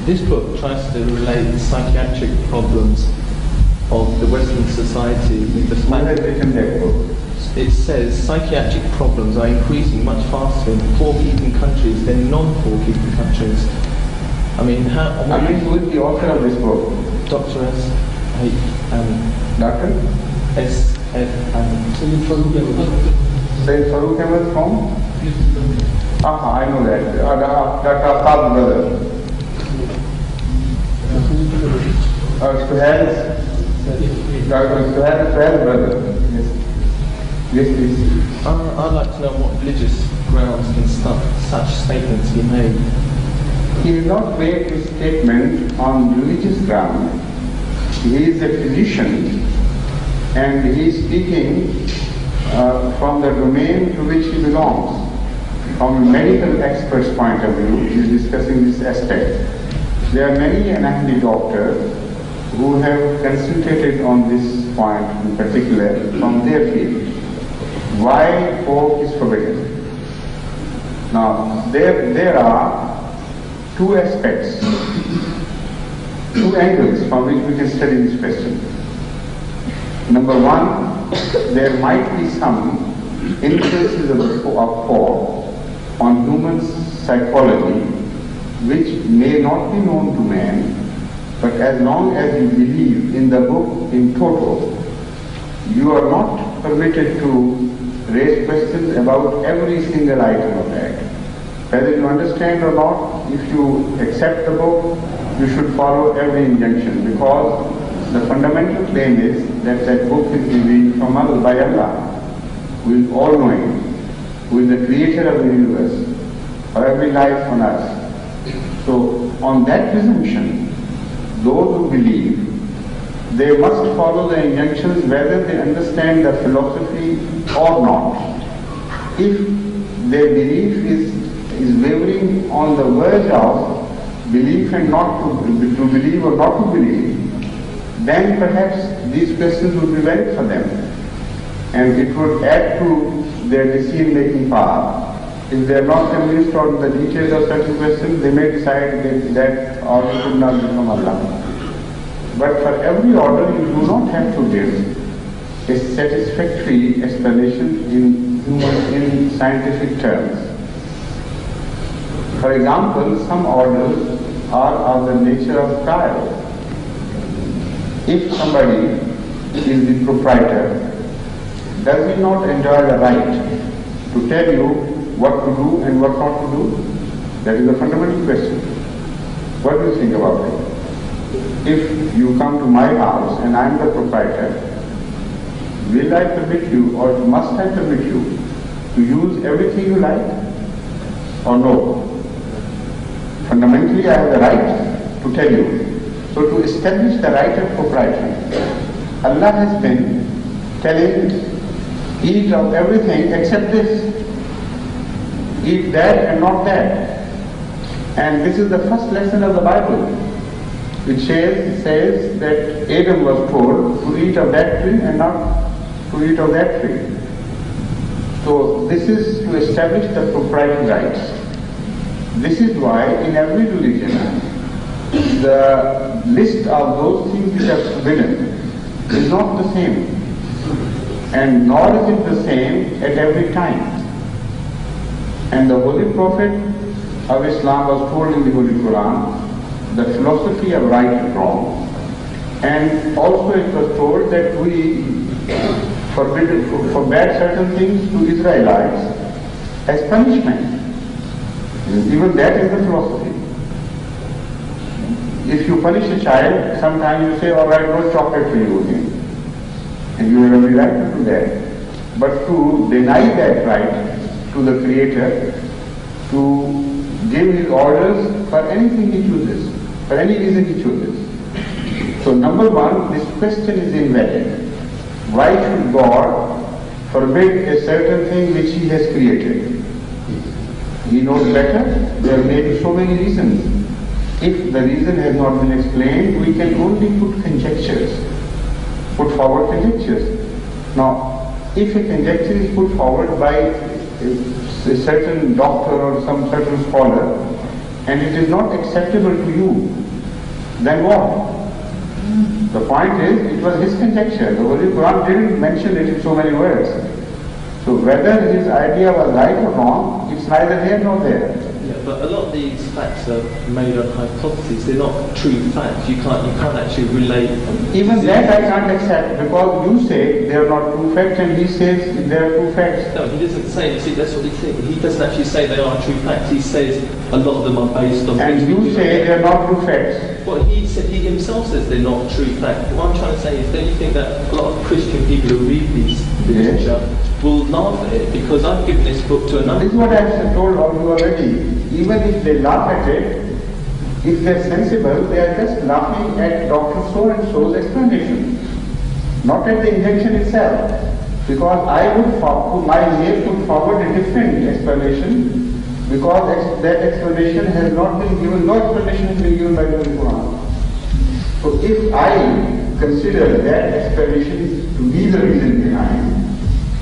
This book tries to relate the psychiatric problems of the Western society with the fact that it says psychiatric problems are increasing much faster in pork-eating countries than non-pork-eating countries. I mean, who is the author of this book? Dr. Doctor? Sayyid Farooq Ahmed from? I know that. Dr. Aftab's brother. Dr. Suhail's brother. Yes, please. I'd like to know what religious grounds can such statements be made. He did not make his statement on religious ground. He is a physician and he is speaking from the domain to which he belongs. From a medical expert's point of view, he is discussing this aspect. There are many anatomy doctors who have concentrated on this point in particular from their field. Why pork is forbidden? Now, there are two aspects, two angles from which we can study this question. Number one, there might be some influences of pork on human psychology which may not be known to man, but as long as you believe in the book in total, you are not permitted to raise questions about every single item of that. Whether you understand or not, if you accept the book, you should follow every injunction, because the fundamental claim is that that book is revealed from Allah, by Allah, who is all-knowing, who is the creator of the universe, for every life on earth. So, on that presumption, those who believe, they must follow the injunctions whether they understand the philosophy or not. If their belief is wavering on the verge of belief and not to believe or not to believe, then perhaps these questions would be valid for them, and it would add to their decision-making power. If they are not convinced on the details of certain questions, they may decide that order should not be from Allah. But for every order, you do not have to give a satisfactory explanation in scientific terms. For example, some orders are of the nature of trial. If somebody is the proprietor, does he not enjoy the right to tell you what to do and what not to do? That is a fundamental question. What do you think about it? If you come to my house and I am the proprietor, will I permit you, or must I permit you, to use everything you like, or no? Fundamentally, I have the right to tell you. So to establish the right of propriety, Allah has been telling, eat of everything except this. Eat that and not that. And this is the first lesson of the Bible. It says that Adam was told to eat of that tree and not to eat of that tree. So this is to establish the proprietary rights. This is why in every religion, the list of those things which are forbidden is not the same, and nor is it the same at every time. And the Holy Prophet of Islam was told in the Holy Quran the philosophy of right and wrong, and also it was told that we forbade certain things to Israelites as punishment. Even that is the philosophy. If you punish a child, sometimes you say, all right, no chocolate for you again. And you have every right to do that. But to deny that right to the Creator, to give His orders for anything He chooses, for any reason He chooses. So number one, this question is invalid. Why should God forbid a certain thing which He has created? He knows better. There may be so many reasons. If the reason has not been explained, we can only put forward conjectures. Now, if a conjecture is put forward by a certain doctor or some certain scholar, and it is not acceptable to you, then what? The point is, it was his conjecture. The Holy Quran didn't mention it in so many words. So whether his idea was right or wrong, it's neither here nor there. Yeah, but a lot of these facts are made on hypotheses. They're not true facts. You can't actually relate them. Even that I can't accept, because you say they are not true facts and he says they are true facts. No, he doesn't say. See, that's what he thinks. He doesn't actually say they are true facts. He says a lot of them are based on. And you say they are not true facts. Well, he himself says they're not true facts. What I'm trying to say is, don't you think that a lot of Christian people who read these literature will laugh at it, because I've given this book to another. This is what I've told you already. Even if they laugh at it, if they're sensible, they are just laughing at Dr. So-and-so's explanation, not at the injection itself. Because I would my name put forward a different explanation, because that explanation has not been given, no explanation has been given by the Quran. So if I consider that explanation to be the reason behind,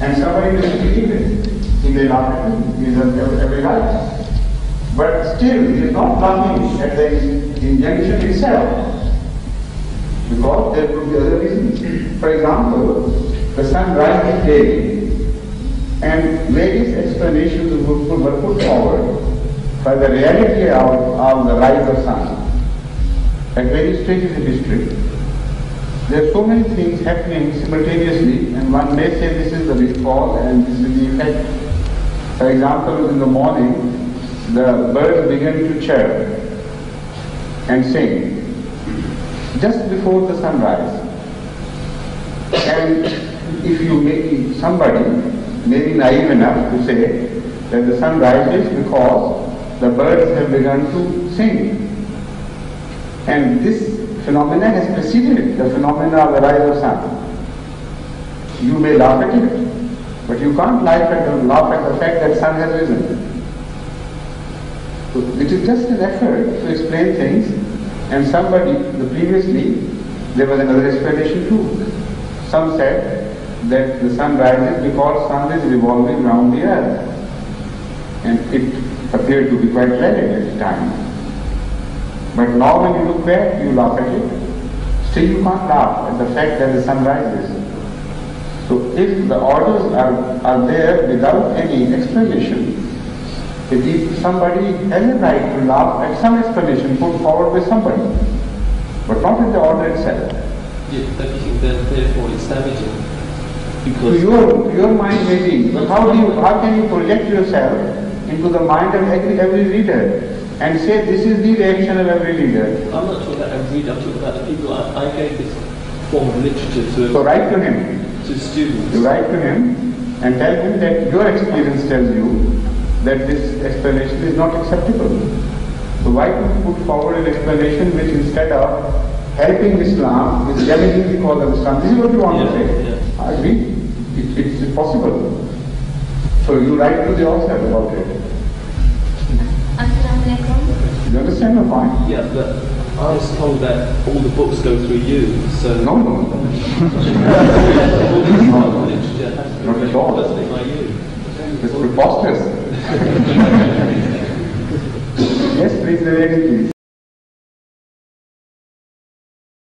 and somebody doesn't believe it, he may laugh at it, he has every right. But still, he is not laughing at the injunction itself, because there could be other reasons. For example, the sun rises daily, and various explanations were put forward for the reality of the rise of sun at various stages in history. There are so many things happening simultaneously, and one may say this is the response and this is the effect. For example, in the morning, the birds begin to chirp and sing just before the sunrise. And if somebody may be naive enough to say that the sun rises because the birds have begun to sing, and this phenomena has preceded the phenomena of the rise of sun. You may laugh at it, but you can't laugh at the fact that sun has risen. So it is just an effort to explain things, and previously there was another explanation too. Some said that the sun rises because sun is revolving around the earth, and it appeared to be quite valid at the time. But now when you look back, you laugh at it. Still you can't laugh at the fact that the sun rises. So if the orders are there without any explanation, if somebody has a right to laugh at some explanation put forward by somebody, but not at the order itself. Yeah, don't you think that therefore it's damaging? Because to your mind maybe, but how can you project yourself into the mind of every reader and say this is the reaction of every reader? I'm not talking about every reader, I'm talking about the people I gave this form of literature to. So write to him. To students. You write to him and tell him that your experience tells you that this explanation is not acceptable. So why don't you put forward an explanation which, instead of helping Islam, is damaging the cause of Islam? This is what you want to say. Yeah. I agree. It's possible. So you write to the author about it. You understand the point? Yeah, but I was told that all the books go through you, so... No. Not at all. It's preposterous. Yes, please, the lady, please.